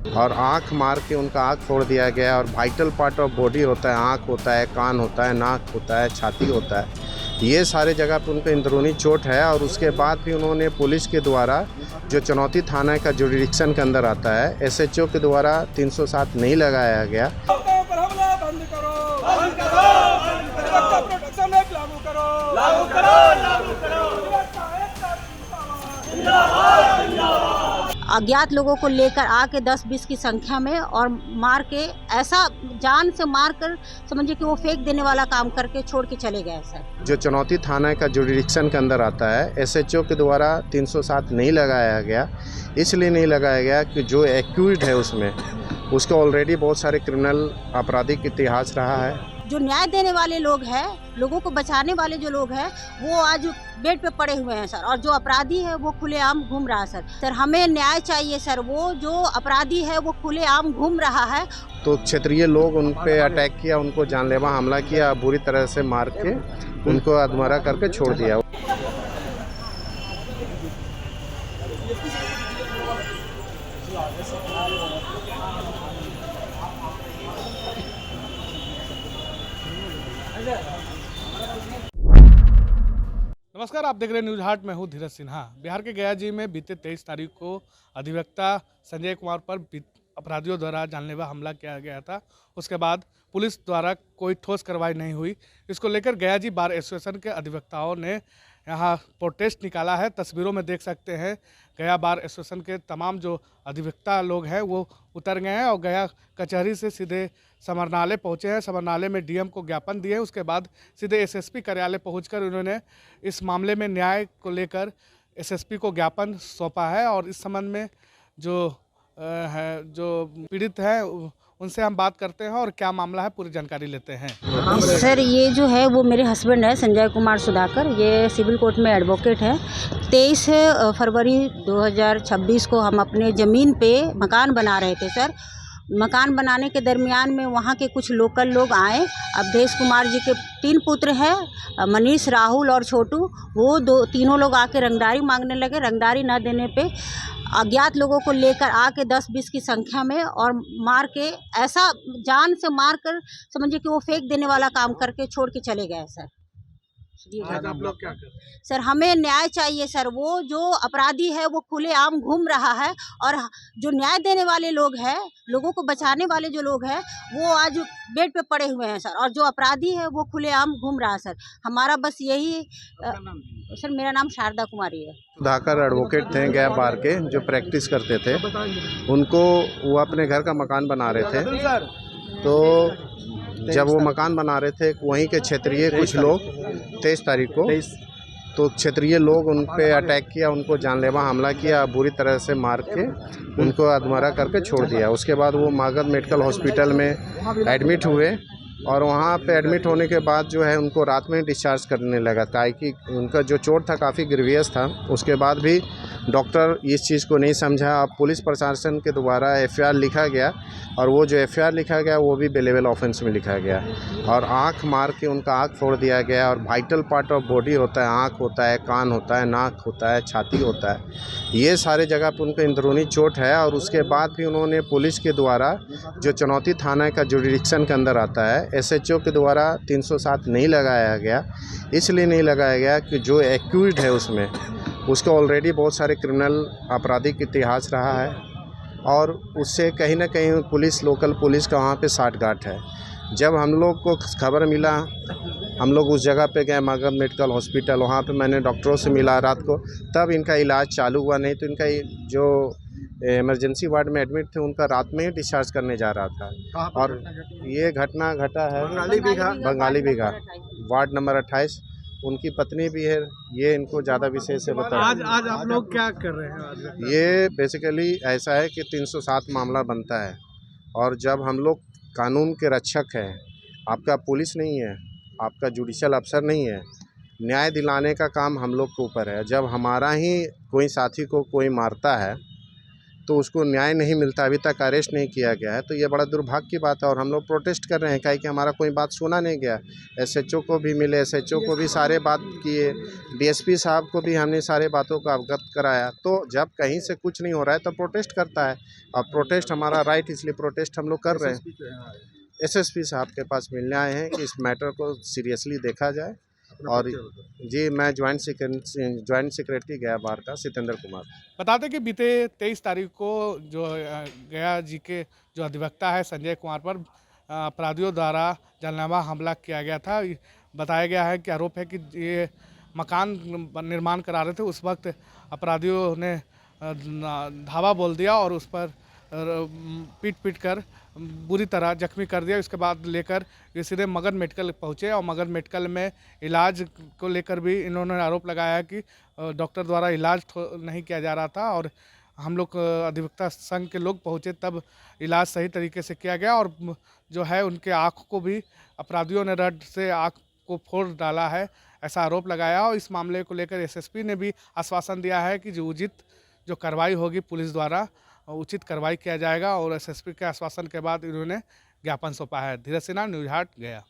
और आँख मार के उनका आँख फोड़ दिया गया। और वाइटल पार्ट ऑफ बॉडी होता है, आँख होता है, कान होता है, नाक होता है, छाती होता है, ये सारे जगह पे उनको अंदरूनी चोट है। और उसके बाद भी उन्होंने पुलिस के द्वारा, जो चुनौती थाना का जुरिडिक्शन के अंदर आता है, एसएचओ के द्वारा 307 नहीं लगाया गया। पर हमला बंद करो, बंद करो, बंद करो, प्रोटेक्शन एक्ट लागू करो, लागू करो, लागू करो। अज्ञात लोगों को लेकर आके 10-20 की संख्या में और मार के, ऐसा जान से मार कर समझिए कि वो फेंक देने वाला काम करके छोड़ के चले गए सर। जो चुनौती थाना का जुरिडिक्शन के अंदर आता है, एसएचओ के द्वारा 307 नहीं लगाया गया। इसलिए नहीं लगाया गया कि जो एक्यूज्ड है उसमें, उसका ऑलरेडी बहुत सारे क्रिमिनल आपराधिक इतिहास रहा है। जो न्याय देने वाले लोग हैं, लोगों को बचाने वाले जो लोग हैं, वो आज बेड पे पड़े हुए हैं सर। और जो अपराधी है वो खुलेआम घूम रहा है सर। हमें न्याय चाहिए सर। वो जो अपराधी है वो खुलेआम घूम रहा है। तो क्षेत्रीय लोग उन पे अटैक किया, उनको जानलेवा हमला किया, बुरी तरह से मार के उनको अधमरा करके छोड़ दिया। नमस्कार, आप देख रहे हैं न्यूज हाट। मैं हूं धीरज सिन्हा। बिहार के गया जी में बीते 23 तारीख को अधिवक्ता संजय कुमार पर अपराधियों द्वारा जानलेवा हमला किया गया था। उसके बाद पुलिस द्वारा कोई ठोस कार्रवाई नहीं हुई। इसको लेकर गया जी बार एसोसिएशन के अधिवक्ताओं ने यहाँ प्रोटेस्ट निकाला है। तस्वीरों में देख सकते हैं गया बार एसोसिएशन के तमाम जो अधिवक्ता लोग हैं वो उतर गए हैं और गया कचहरी से सीधे समरनालय पहुँचे हैं। समरनालय में डीएम को ज्ञापन दिए। उसके बाद सीधे एसएसपी कार्यालय पहुंचकर उन्होंने इस मामले में न्याय को लेकर एसएसपी को ज्ञापन सौंपा है। और इस संबंध में जो पीड़ित हैं उनसे हम बात करते हैं और क्या मामला है पूरी जानकारी लेते हैं। सर ये जो है वो मेरे हस्बैंड है संजय कुमार सुधाकर। ये सिविल कोर्ट में एडवोकेट है। 23 फरवरी 2026 को हम अपने ज़मीन पे मकान बना रहे थे सर। मकान बनाने के दरमियान में वहाँ के कुछ लोकल लोग आए। अवधेश कुमार जी के 3 पुत्र हैं, मनीष, राहुल और छोटू। वो तीनों लोग आके रंगदारी मांगने लगे। रंगदारी न देने पे अज्ञात लोगों को लेकर आके 10-20 की संख्या में और मार के, ऐसा जान से मार कर समझिए कि वो फेंक देने वाला काम करके छोड़ के चले गए सर। आज आप लोग क्या कर रहे हैं? सर हमें न्याय चाहिए सर। वो जो अपराधी है वो खुलेआम घूम रहा है। और जो न्याय देने वाले लोग हैं, लोगों को बचाने वाले जो लोग हैं, वो आज बेड पे पड़े हुए हैं सर। और जो अपराधी है वो खुलेआम घूम रहा है सर। हमारा बस यही सर। मेरा नाम शारदा कुमारी है। सुधाकर एडवोकेट थे गया बार के, जो प्रैक्टिस करते थे। उनको, वो अपने घर का मकान बना रहे थे। तो जब वो मकान बना रहे थे, वहीं के क्षेत्रीय कुछ लोग 23 तारीख को, तो क्षेत्रीय लोग उन पे अटैक किया, उनको जानलेवा हमला किया, बुरी तरह से मार के उनको अधमरा करके छोड़ दिया। उसके बाद वो मगध मेडिकल हॉस्पिटल में एडमिट हुए। और वहाँ पे एडमिट होने के बाद जो है उनको रात में डिस्चार्ज करने लगा था कि उनका जो चोट था काफ़ी ग्रीवियस था। उसके बाद भी डॉक्टर इस चीज़ को नहीं समझा। अब पुलिस प्रशासन के द्वारा एफआईआर लिखा गया। और वो जो एफआईआर लिखा गया वो भी बेलेबल ऑफेंस में लिखा गया। और आँख मार के उनका आँख फोड़ दिया गया। और वाइटल पार्ट ऑफ बॉडी होता है, आँख होता है, कान होता है, नाक होता है, छाती होता है, ये सारे जगह पर उनको अंदरूनी चोट है। और उसके बाद भी उन्होंने पुलिस के द्वारा, जो चुनौती थाना का जुरिडिक्शन के अंदर आता है, एसएचओ के द्वारा 307 नहीं लगाया गया। इसलिए नहीं लगाया गया कि जो एक्यूज्ड है उसमें, उसका ऑलरेडी बहुत सारे क्रिमिनल आपराधिक इतिहास रहा है। और उससे कहीं ना कहीं पुलिस, लोकल पुलिस का वहाँ पे साठगांठ है। जब हम लोग को खबर मिला, हम लोग उस जगह पे गए, मगध मेडिकल हॉस्पिटल। वहाँ पे मैंने डॉक्टरों से मिला रात को, तब इनका इलाज चालू हुआ। नहीं तो इनका जो इमरजेंसी वार्ड में एडमिट थे, उनका रात में ही डिस्चार्ज करने जा रहा था। और ये घटना घटा है बंगाली बीघा, वार्ड नंबर 28। उनकी पत्नी भी है। ये इनको ज़्यादा विषय से बता। आज आप लोग क्या कर रहे हैं? आज ये बेसिकली ऐसा है कि 307 मामला बनता है। और जब हम लोग कानून के रक्षक हैं, आपका पुलिस नहीं है, आपका जुडिशल अफसर नहीं है, न्याय दिलाने का काम हम लोग के ऊपर है। जब हमारा ही कोई साथी को कोई मारता है तो उसको न्याय नहीं मिलता, अभी तक अरेस्ट नहीं किया गया है, तो ये बड़ा दुर्भाग्य की बात है। और हम लोग प्रोटेस्ट कर रहे हैं काहे कि हमारा कोई बात सुना नहीं गया। एसएचओ को भी मिले, एसएचओ को भी सारे बात किए, डीएसपी साहब को भी हमने सारे बातों का अवगत कराया। तो जब कहीं से कुछ नहीं हो रहा है तो प्रोटेस्ट करता है, और प्रोटेस्ट हमारा राइट, इसलिए प्रोटेस्ट हम लोग कर रहे हैं। एसएसपी साहब के पास मिलने आए हैं कि इस मैटर को सीरियसली देखा जाए। और जी, मैं ज्वाइंट सेक्रेटरी गया बार का सितेंद्र कुमार। बताते कि बीते 23 तारीख को जो गया जी के जो अधिवक्ता है संजय कुमार पर अपराधियों द्वारा जानलेवा हमला किया गया था। बताया गया है कि आरोप है कि ये मकान निर्माण करा रहे थे, उस वक्त अपराधियों ने धावा बोल दिया और उस पर पीट कर बुरी तरह जख्मी कर दिया। इसके बाद लेकर ये सीधे मगध मेडिकल पहुँचे और मगध मेडिकल में इलाज को लेकर भी इन्होंने आरोप लगाया है कि डॉक्टर द्वारा इलाज नहीं किया जा रहा था, और हम लोग अधिवक्ता संघ के लोग पहुँचे तब इलाज सही तरीके से किया गया। और जो है उनके आँख को भी अपराधियों ने रड से आँख को फोड़ डाला है, ऐसा आरोप लगाया। और इस मामले को लेकर एसएसपी ने भी आश्वासन दिया है कि जो उचित जो कार्रवाई होगी पुलिस द्वारा उचित कार्रवाई किया जाएगा। और एसएसपी के आश्वासन के बाद इन्होंने ज्ञापन सौंपा है। धीरज सिन्हा, न्यूज़ हाट, गया।